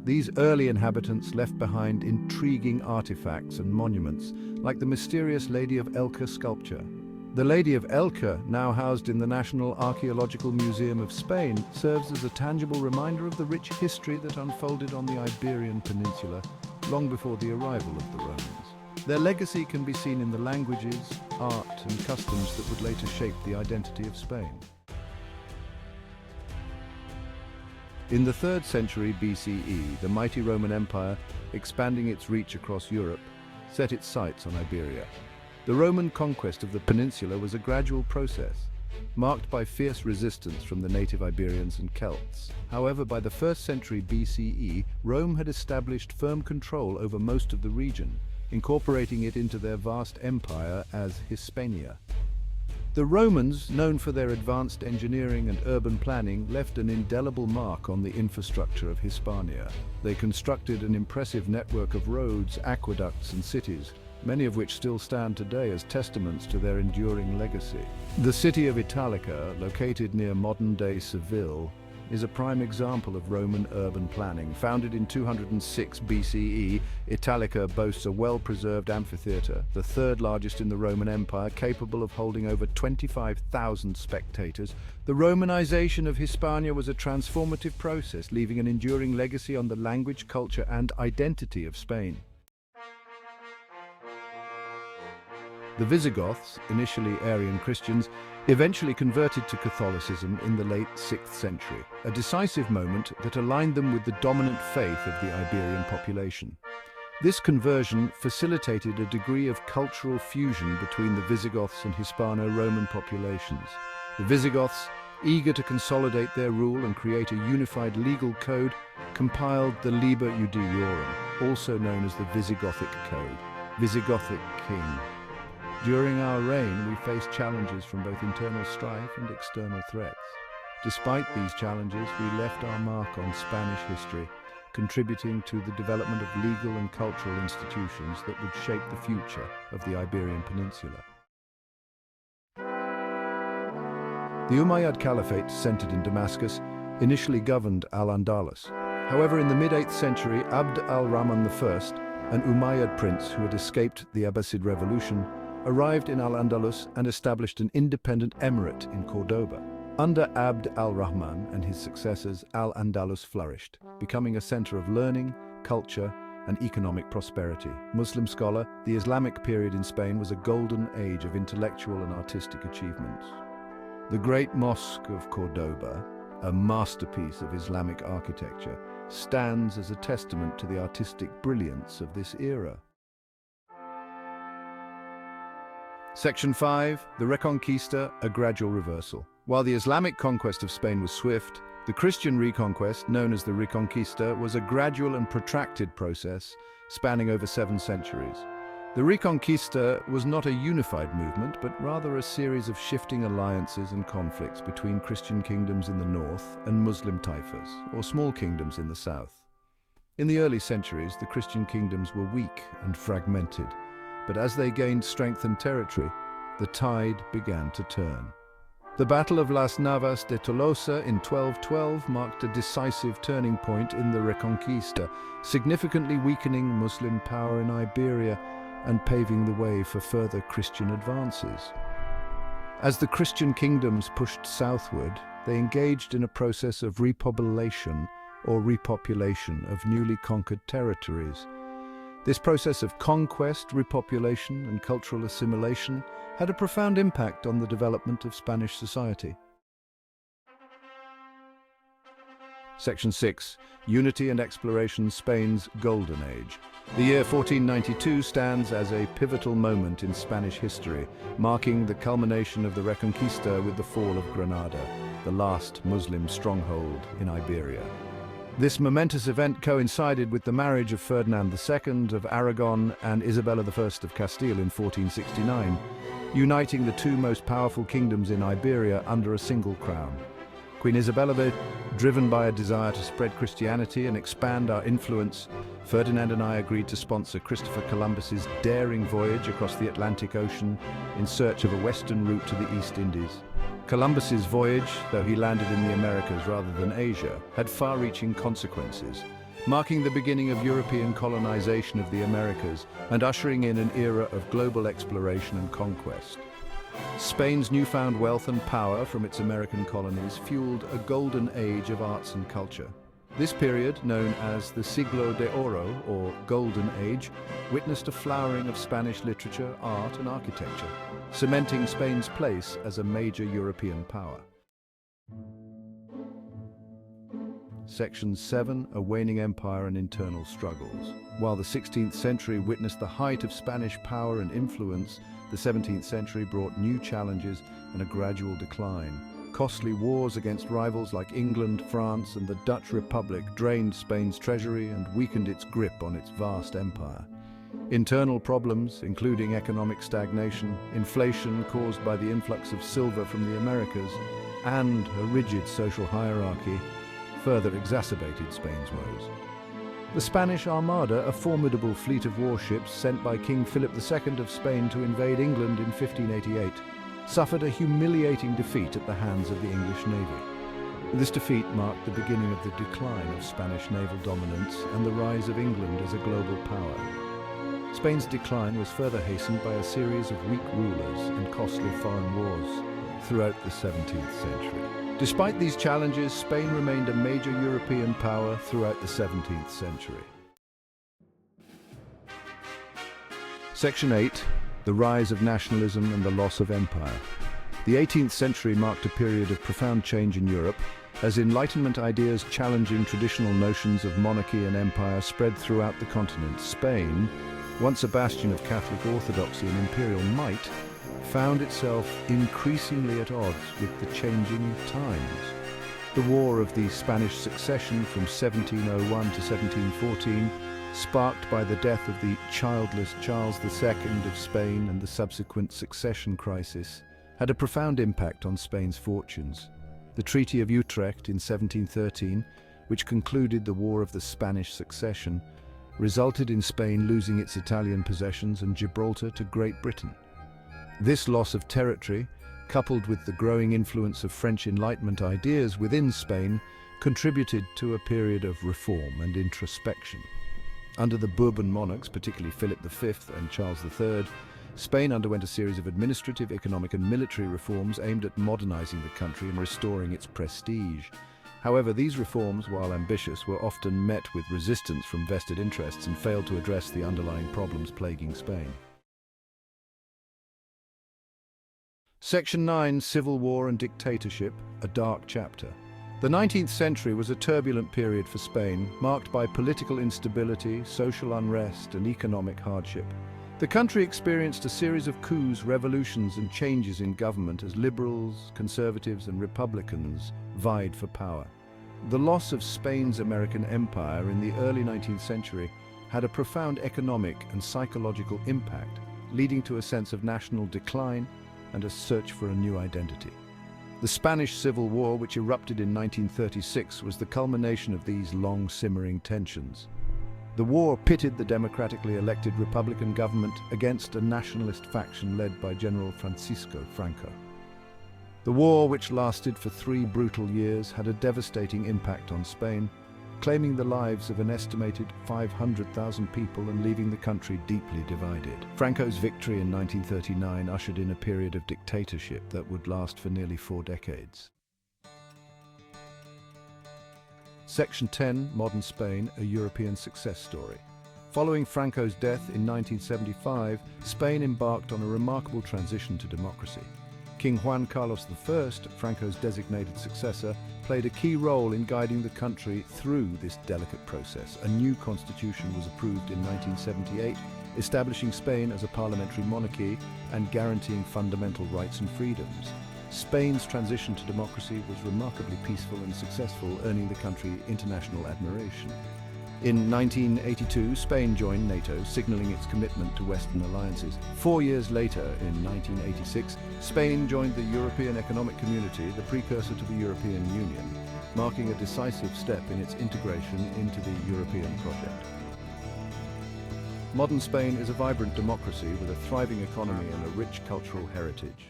These early inhabitants left behind intriguing artifacts and monuments, like the mysterious Lady of Elche sculpture. The Lady of Elche, now housed in the National Archaeological Museum of Spain, serves as a tangible reminder of the rich history that unfolded on the Iberian Peninsula long before the arrival of the Romans. Their legacy can be seen in the languages, art, and customs that would later shape the identity of Spain. In the 3rd century BCE, the mighty Roman Empire, expanding its reach across Europe, set its sights on Iberia. The Roman conquest of the peninsula was a gradual process, marked by fierce resistance from the native Iberians and Celts. However, by the 1st century BCE, Rome had established firm control over most of the region, incorporating it into their vast empire as Hispania. The Romans, known for their advanced engineering and urban planning, left an indelible mark on the infrastructure of Hispania. They constructed an impressive network of roads, aqueducts, and cities, many of which still stand today as testaments to their enduring legacy. The city of Italica, located near modern-day Seville, is a prime example of Roman urban planning. Founded in 206 BCE, Italica boasts a well-preserved amphitheatre, the 3rd largest in the Roman Empire, capable of holding over 25,000 spectators. The Romanization of Hispania was a transformative process, leaving an enduring legacy on the language, culture, and identity of Spain. The Visigoths, initially Arian Christians, eventually converted to Catholicism in the late 6th century, a decisive moment that aligned them with the dominant faith of the Iberian population. This conversion facilitated a degree of cultural fusion between the Visigoths and Hispano-Roman populations. The Visigoths, eager to consolidate their rule and create a unified legal code, compiled the Liber Judiorum, also known as the Visigothic Code, Visigothic King. During our reign, we faced challenges from both internal strife and external threats. Despite these challenges, we left our mark on Spanish history, contributing to the development of legal and cultural institutions that would shape the future of the Iberian Peninsula. The Umayyad Caliphate, centered in Damascus, initially governed Al-Andalus. However, in the mid-8th century, Abd al-Rahman I, an Umayyad prince who had escaped the Abbasid revolution, arrived in Al-Andalus and established an independent emirate in Cordoba. Under Abd al-Rahman and his successors, Al-Andalus flourished, becoming a center of learning, culture, and economic prosperity. Muslim scholar, the Islamic period in Spain was a golden age of intellectual and artistic achievements. The Great Mosque of Cordoba, a masterpiece of Islamic architecture, stands as a testament to the artistic brilliance of this era. Section 5. The Reconquista, a gradual reversal. While the Islamic conquest of Spain was swift, the Christian reconquest, known as the Reconquista, was a gradual and protracted process spanning over 7 centuries. The Reconquista was not a unified movement, but rather a series of shifting alliances and conflicts between Christian kingdoms in the north and Muslim taifas, or small kingdoms in the south. In the early centuries, the Christian kingdoms were weak and fragmented, but as they gained strength and territory, the tide began to turn. The Battle of Las Navas de Tolosa in 1212 marked a decisive turning point in the Reconquista, significantly weakening Muslim power in Iberia and paving the way for further Christian advances. As the Christian kingdoms pushed southward, they engaged in a process of repopulation or repopulation of newly conquered territories. This process of conquest, repopulation, and cultural assimilation had a profound impact on the development of Spanish society. Section 6. Unity and Exploration, Spain's Golden Age. The year 1492 stands as a pivotal moment in Spanish history, marking the culmination of the Reconquista with the fall of Granada, the last Muslim stronghold in Iberia. This momentous event coincided with the marriage of Ferdinand II of Aragon and Isabella I of Castile in 1469, uniting the two most powerful kingdoms in Iberia under a single crown. Queen Isabella, driven by a desire to spread Christianity and expand our influence, Ferdinand and I agreed to sponsor Christopher Columbus's daring voyage across the Atlantic Ocean in search of a western route to the East Indies. Columbus's voyage, though he landed in the Americas rather than Asia, had far-reaching consequences, marking the beginning of European colonization of the Americas and ushering in an era of global exploration and conquest. Spain's newfound wealth and power from its American colonies fueled a golden age of arts and culture. This period, known as the Siglo de Oro, or Golden Age, witnessed a flowering of Spanish literature, art and architecture, cementing Spain's place as a major European power. Section 7, a waning empire and internal struggles. While the 16th century witnessed the height of Spanish power and influence, the 17th century brought new challenges and a gradual decline. Costly wars against rivals like England, France, and the Dutch Republic drained Spain's treasury and weakened its grip on its vast empire. Internal problems, including economic stagnation, inflation caused by the influx of silver from the Americas, and a rigid social hierarchy, further exacerbated Spain's woes. The Spanish Armada, a formidable fleet of warships sent by King Philip II of Spain to invade England in 1588, suffered a humiliating defeat at the hands of the English Navy. This defeat marked the beginning of the decline of Spanish naval dominance and the rise of England as a global power. Spain's decline was further hastened by a series of weak rulers and costly foreign wars throughout the 17th century. Despite these challenges, Spain remained a major European power throughout the 17th century. Section 8. The rise of nationalism and the loss of empire. The 18th century marked a period of profound change in Europe, as Enlightenment ideas challenging traditional notions of monarchy and empire spread throughout the continent. Spain, once a bastion of Catholic orthodoxy and imperial might, found itself increasingly at odds with the changing times. The War of the Spanish Succession from 1701 to 1714, sparked by the death of the childless Charles II of Spain and the subsequent succession crisis, had a profound impact on Spain's fortunes. The Treaty of Utrecht in 1713, which concluded the War of the Spanish Succession, resulted in Spain losing its Italian possessions and Gibraltar to Great Britain. This loss of territory, coupled with the growing influence of French Enlightenment ideas within Spain, contributed to a period of reform and introspection. Under the Bourbon monarchs, particularly Philip V and Charles III, Spain underwent a series of administrative, economic and military reforms aimed at modernizing the country and restoring its prestige. However, these reforms, while ambitious, were often met with resistance from vested interests and failed to address the underlying problems plaguing Spain. Section 9, Civil War and Dictatorship, a dark chapter. The 19th century was a turbulent period for Spain, marked by political instability, social unrest, and economic hardship. The country experienced a series of coups, revolutions, and changes in government as liberals, conservatives, and republicans vied for power. The loss of Spain's American empire in the early 19th century had a profound economic and psychological impact, leading to a sense of national decline and a search for a new identity. The Spanish Civil War, which erupted in 1936, was the culmination of these long-simmering tensions. The war pitted the democratically elected Republican government against a nationalist faction led by General Francisco Franco. The war, which lasted for 3 brutal years, had a devastating impact on Spain, claiming the lives of an estimated 500,000 people and leaving the country deeply divided. Franco's victory in 1939 ushered in a period of dictatorship that would last for nearly 4 decades. Section 10, Modern Spain, a European success story. Following Franco's death in 1975, Spain embarked on a remarkable transition to democracy. King Juan Carlos I, Franco's designated successor, played a key role in guiding the country through this delicate process. A new constitution was approved in 1978, establishing Spain as a parliamentary monarchy and guaranteeing fundamental rights and freedoms. Spain's transition to democracy was remarkably peaceful and successful, earning the country international admiration. In 1982, Spain joined NATO, signaling its commitment to Western alliances. 4 years later, in 1986, Spain joined the European Economic Community, the precursor to the European Union, marking a decisive step in its integration into the European project. Modern Spain is a vibrant democracy with a thriving economy and a rich cultural heritage.